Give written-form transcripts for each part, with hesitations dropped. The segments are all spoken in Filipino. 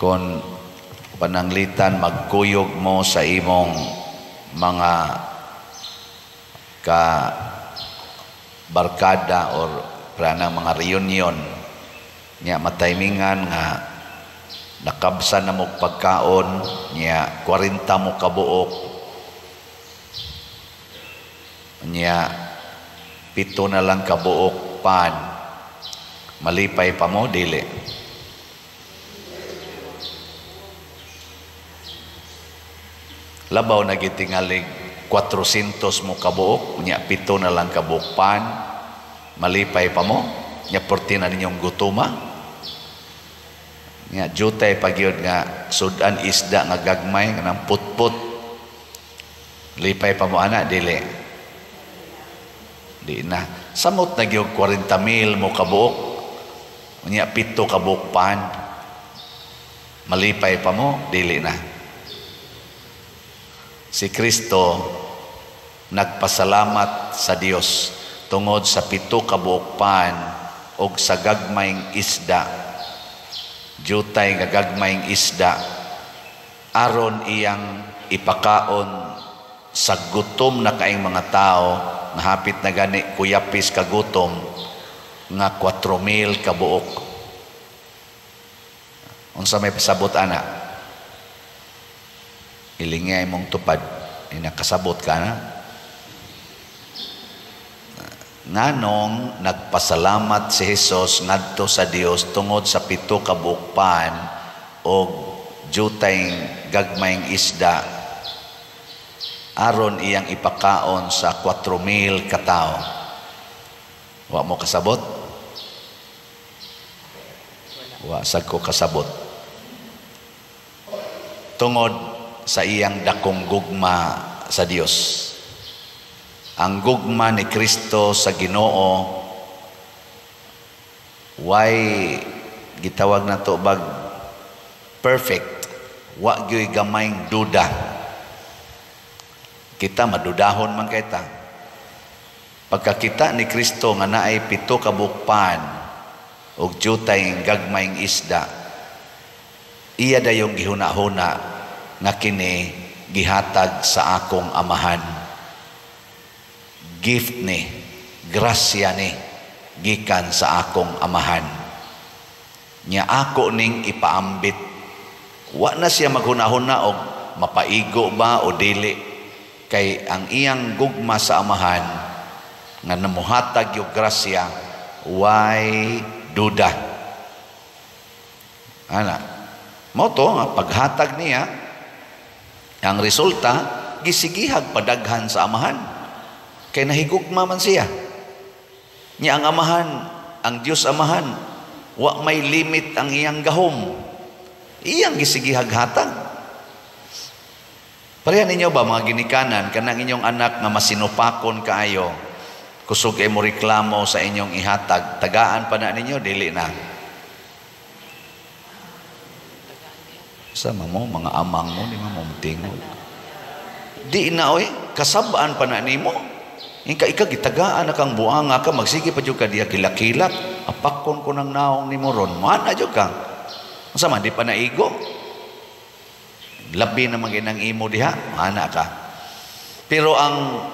Kung pananglitan magkuyog mo sa imong mga ka barkada or pranang mga reunion nya mataymingan nga nakabsa na mo pagkaon nya 40 mo kabuok nya 7 na lang kabuok pan, malipay pa mo dili? Labaw na gitingalig 400 mo kabuok nya 7 na lang kabuok pan, malipay pa mo nya 40 na ninyong gutuma nya jutay pagyud nga sudan isda nga gagmay nga nang putput, lipay pa mo ana dili? Di na. Samot na gyud 40,000 mo kabuok nya 7 kabuok pan, malipay pa mo dili na? Si Kristo nagpasalamat sa Dios tungod sa 7 kabuok pan og sa gagmayng isda, jutay nga gagmayng isda, aron iyang ipakaon sa gutom na kaing mga tao nga hapit na gani kuyapis ka gutom nga 4,000 kabuok. Unsa may pasabot ana? Ilingay mong tupad, nakasabot ka na? Nganong nagpasalamat si Jesus ngadto sa Dios tungod sa 7 kabuok pan o jutay gagmayng isda aron iyang ipakaon sa 4,000 katao? Wa mo kasabot? Wa sad ko kasabot. Tungod sa iyang dakong gugma sa Dios. Ang gugma ni Kristo sa Ginoo why gitawag na to bag perfect, wa gyoy gamayng duda. Kita madudahon man kita. Pagkakita ni Kristo nga naay 7 kabuok pan ug jutay gagmayng isda, iya dayong gihuna-huna nga kini gihatag sa akong amahan. Gift ni, grasya ni, gikan sa akong amahan. Nya ako ning ipaambit. Wa na siya maghuna-huna og mapaigo ba o dili, kay ang iyang gugma sa amahan nga namuhatag yung grasya, why duda. Ana, mo to nga paghatag niya, ang resulta gisigihag padaghan sa amahan. Kay nahigugma man siya. Nya ang amahan, ang Dios amahan, wa may limit ang iyang gahom. Iyang gisigihag hatag. Pareha ninyo ba mga ginikanan, kanang inyong anak nga masinupakon kaayo, kusog ay mo reklamo sa inyong ihatag, tagaan pa na ninyo, dili na? Sama mo, mga amang mo, di mo tingog. Di na oy, kasabaan pa na nimo. Ika gitagaan na kang buanga ka, magsige pa dyan ka diya kilak-kilak, apakon ko ng naong ni mo ron, mana dyan ka. Masama, di pa naigo. Labi na maginang imo diha, mana ka. Pero ang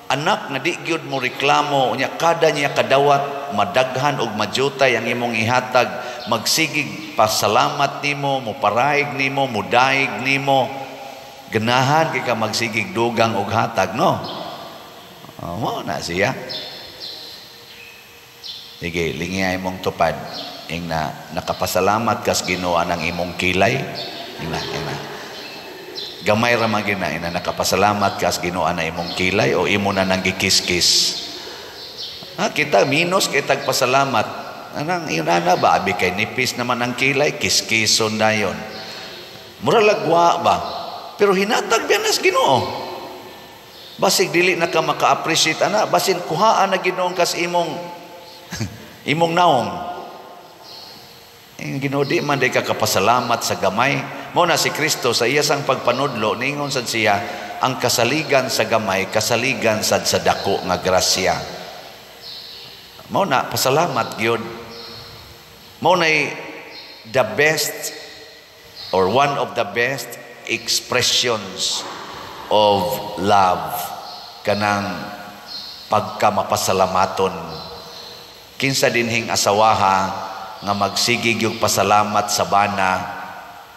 anak nga di gyud mo reklamo, nya kada niya kadawat, madaghan og majutay ang imong ihatag, magsigig pasalamat nimo, muparaig nimo, mudaig nimo, ganahan kay ka magsigig dugang og hatag, no? Mo na siya. Sige, lingay mong tupad. Ing na nakapasalamat kas Ginoo ng imong kilay. Ing na. Gamay ra man gina ina nakapasalamat kas Ginoo na imong kilay o imo na nang gikis-kis. Kita minus kay tagpasalamat. Anang iyon na ba abi kay nipis naman ang kilay, kiskison dayon. Mura lagwa ba? Pero hinatag biyan as Ginoo. Basig dili na ka maka-appreciate ana, basin kuhaan na Ginoong kas imong imong naong. Ang Ginoo di man day ka kapasalamat sa gamay. Mao na si Kristo sa iya sang pagpanudlo ningon sad siya, ang kasaligan sa gamay, kasaligan sad sa dako nga grasya. Mao na pasalamat gyud. Mao na the best or one of the best expressions of love kanang pagkamapasalamaton. Kinsa dinhing asawaha nga magsigig yung pasalamat sa bana,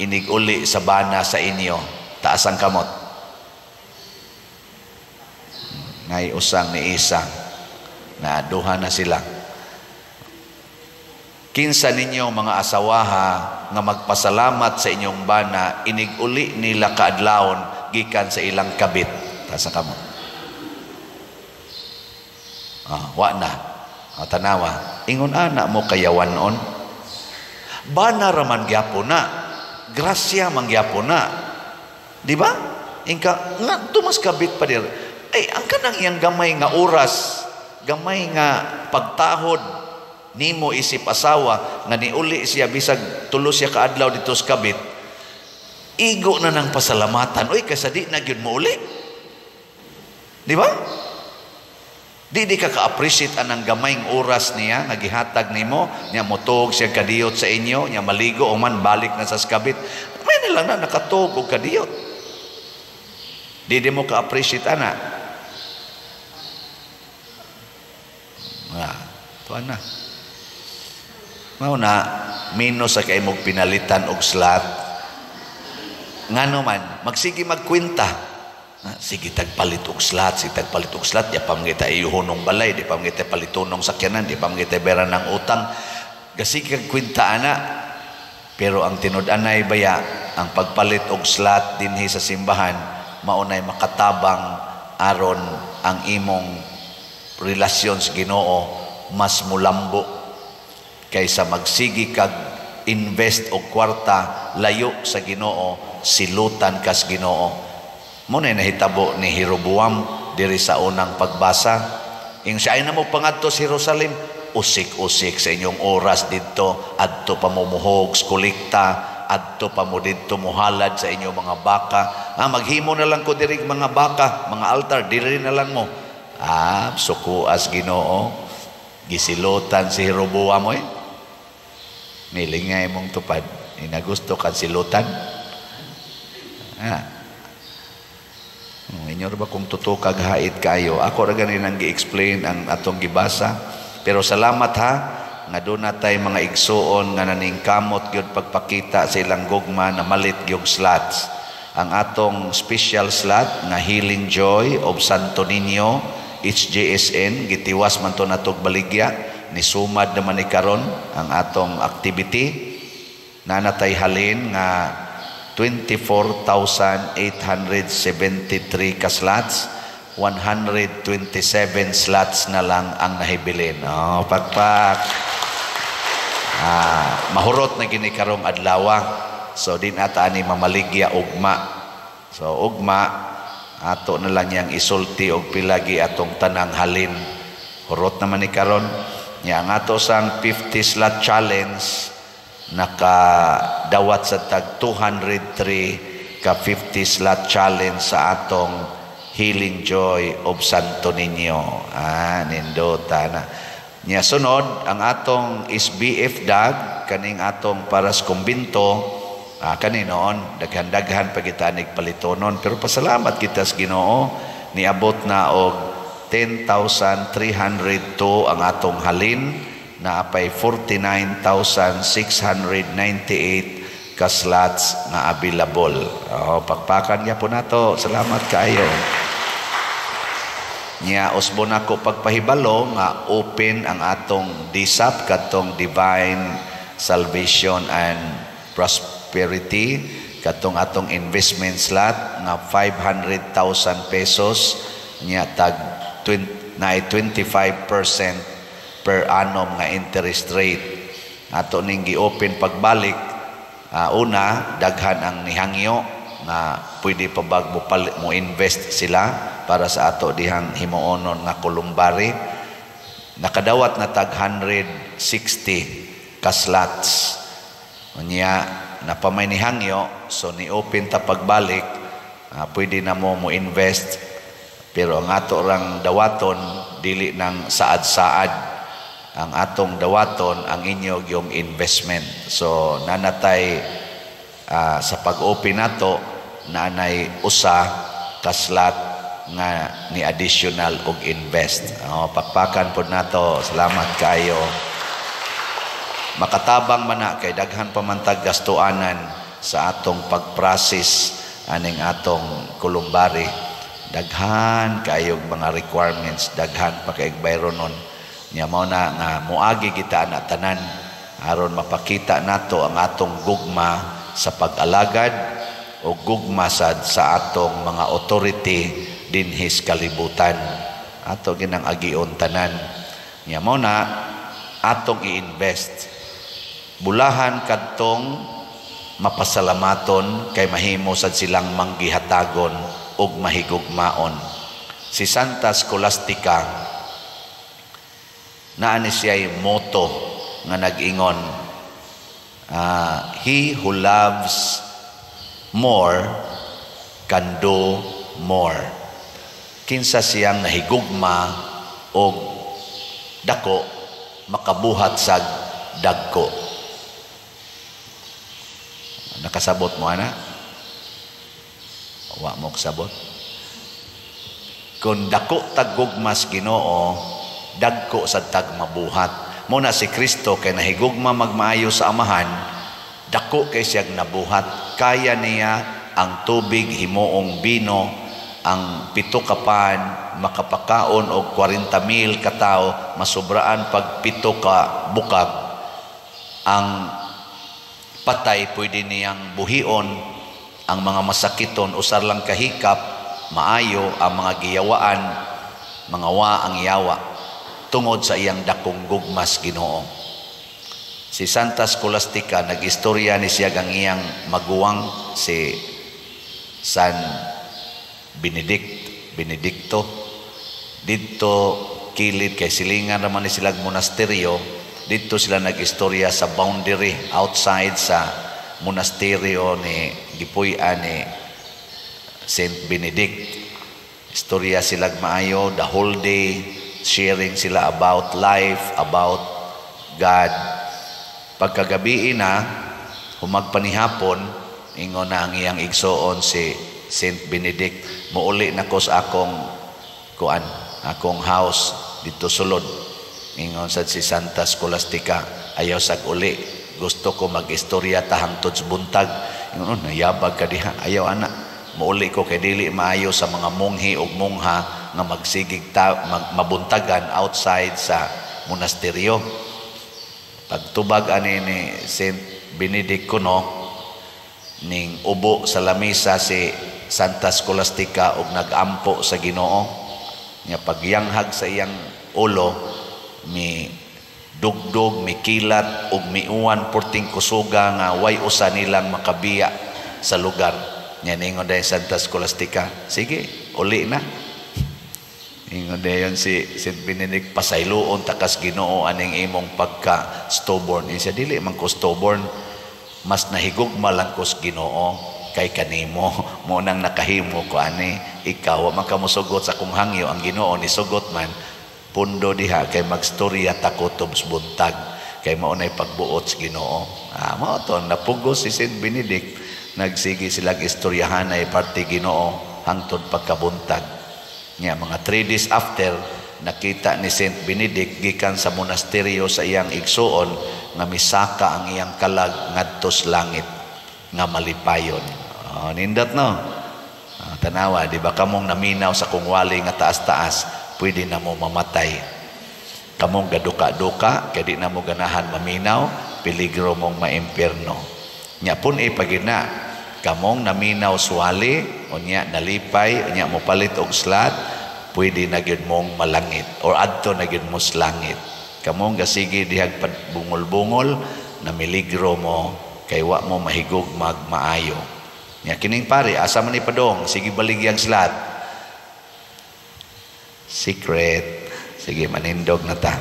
iniguli sa bana sa inyo, taas ang kamot. Ngay usang ni isa na duha na sila. Kinsa ninyo mga asawaha nga magpasalamat sa inyong bana, iniguli nila kaadlawon gikan sa ilang kabit. Taas ang kamot. Wa na. Tanawa. Ingon ana mo kayawanon. Bana raman gyapon na. Grasya man gyapon na. Di ba? Ingka nga tumas kabit pa dir. Ay ang kanang iyang gamay nga oras, gamay nga pagtahod nimo isip asawa nga niuli siya bisag tulo siya kaadlaw dito sa kabit. Igo na ng pasalamatan. Uy kasadi na gyud mo uli. Di ba? Di ka ka-appreciate anang gamayng oras niya, nagihatag nimo, niya motog siya kadiyot sa inyo, niya maligo o man balik na sa skabit. May na lang na nakatog o kadiyot. Di mo ka-appreciate ana. Tuan na. Mao na, minus sa kayo mong pinalitan og slat. Nga naman, magsige magkwenta. Sige tagpalit og slat, di pa mangita iyuhonong balay, di pa mangita palitonong sakyanan, di pa mangita bera ng utang. Gasig kwenta ana. Pero ang tinud-anay baya, ang pagpalit og slat dinhi sa simbahan, maunay makatabang aron ang imong relasyon sa Ginoo mas mulambo kaysa magsigi kag invest og kwarta layo sa Ginoo, silutan kas Ginoo. Muna nahitabo ni Jeroboam diri sa unang pagbasa. Ing siya ay na mo pangadto sa Jerusalem, usik-usik sa inyong oras dito, adto pa mo muhog, kolekta, adto pa mo dito muhalad sa inyong mga baka. Maghimo na lang ko diri mga baka, mga altar, diri na lang mo. Sukuas Ginoo, gisilutan si Jeroboam nilingay mong tupad. Inagusto kan silutan. Inyo ba kung totoo kag hait kayo? Ako ra ganin ang gi-explain ang atong gibasa. Pero salamat ha nga doon natay mga igsuon nga naningkamot gyud pagpakita sa ilang gugma na malit gyud slots. Ang atong special slot nga Healing Joy of Santo Niño HJSN gitiwas man to natog baligya ni sumad naman ni karon ang atong activity na natay halin nga 24,873 ka slots, 127 slots na lang ang nahibilin. Pakpak. Mahurot na gini karong adlaw. So din ata ni mamaligya ugma. So ugma ato na lang yang isulti og pilagi atong tanang halin. Hurot naman ni karon. Nya ang ato sang 50 slot challenge nakadawat sa tag 203 ka 50 slot challenge sa atong Healing Joy of Santo Niño. Nindota na. Nya sunod ang atong SBF dag kaning atong paras kumbinto kaninoon daghan-daghan pagitanig palitonon pero pasalamat kita sa Ginoo niabot na og 10,302 ang atong halin na apay 49,698 ka slots na available. Pagpakan niya po nato. Salamat kayo. Nya usbo nako pagpahibalo nga open ang atong DSAP katong Divine Salvation and Prosperity katong atong investment slot nga 500,000 pesos nya tag 25% per annum nga interest rate. Ato ning gi-open pagbalik. Una, daghan ang nihangyo na pwede pa bag mo invest sila para sa ato dihang himuonon nga kulumbari. Nakadawat na tag 160 ka slots. Unya napamay nihangyo, so ni-open ta pagbalik, pwede na mo invest. Pero ang ato rang dawaton dili nang saad-saad. Ang atong dawaton ang inyo yung investment. So nanatay sa pag-open nato nanay usa kaslat nga ni additional og invest. Pakpakan po nato. Salamat kayo. Makatabang man na kay daghan pamantag gastuanan sa atong pag-process aning atong kulumbari. Daghan kayong mga requirements, daghan pa kay bayronon. Nya mao na nga muagi kita na tanan aron mapakita nato ang atong gugma sa pag-alagad o gugma sa atong mga authority dinhis kalibutan. Ato ginang agion tanan. Nya mao na atong i-invest. Bulahan kadtong mapasalamaton kay mahimo sad silang manggihatagon ug mahigugmaon. Si Santa Scholastica naa ni siya'y motto nga nag-ingon, he who loves more can do more. Kinsa siyang nahigugma og dako makabuhat sa dagko. Nakasabot mo ana? Wa mo kasabot. Kung dako taggugmas Ginoo, dagko sa tagmabuhat. Muna si Kristo kay nahigugma magmaayo sa amahan, dako kay siyang nabuhat. Kaya niya ang tubig himuong bino, ang 7 kapan makapakaon og 40,000 katao, masubraan pag 7 ka bukag. Ang patay pwede niyang buhion, ang mga masakiton usar lang kahikap, maayo ang mga giyawaan, mga wa ang yawa tungod sa iyang dakong gugmas Ginoo. Si Santa Scholastica nag-istorya ni siya ang iyang maguwang si San Benedicto dito kilid kay silingan naman ni silang monasteryo. Dito sila nag-istorya sa boundary outside sa monasteryo ni gipuy-an ni Saint Benedict. Istorya sila maayo the whole day, sharing sila about life, about God. Pagkagabi na humagpanihapon, ingon na ang iyang igsoon si Saint Benedict, muuli na ko sa akong house dito sulod. Ingon sad si Santa Scholastica, ayaw sag uli, gusto ko mag-istorya tahangtod sa buntag. Ingon, nayabag ka diha, ayaw ana, muuli ko kay dili maayo sa mga monghi o mongha nga magsigig mabuntagan outside sa monasteryo. Pagtubag ani ni Saint Benedict kuno, ning ubo sa lamisa si Santa Scholastica og nagampo sa Ginoo. Nya pagyanghag sa iyang ulo, mi dugdog, mi kilat ug miuwan porting kusuga nga way usa nilang makabiya sa lugar. Nya ningon dayon Santa Scholastica, sige, uli na. Ingon dayon si Saint Benedict, pasayloon takas Ginoo aning imong pagka stubborn. Siya dili man ko stubborn, mas nahigugma lang ko sa Ginoo kay kanimo. Mo nang nakahimo ko ani, ikaw man ka mosugot sa kung hangyo, ang Ginoo ni sugot man pundo diha kay magstorya takotob sa buntag kay mao nay pagbuot sa Ginoo. Mao to napugos si Saint Benedict, nagsigi sila istoryahan ay parte Ginoo hangtod pagkabuntag. Nya mga 3 days after, nakita ni Saint Benedict gikan sa monasteryo sa iyang igsuon nga misaka ang iyang kalag ngadto sa langit nga malipayon. Nindot no. Tanawa, di ba kamong naminaw sa kungwali nga taas-taas, pwede na mo mamatay. Kamong gaduka-duka, kaya di na mo ganahan maminaw, peligro mong maimperno. Nya pun ipagina, kamong naminaw suwali, o nya nalipay, o nya mo palit og slat, pwede na gyud mong malangit, or adto na gyud mo sa langit. Kamong gasigi dihag bungol-bungol, na miligro mo, kay wa mo mahigog magmaayo. Nya kining pare, asa man ipadong, sige baligyang slat. Secret. Sige, manindog na ta.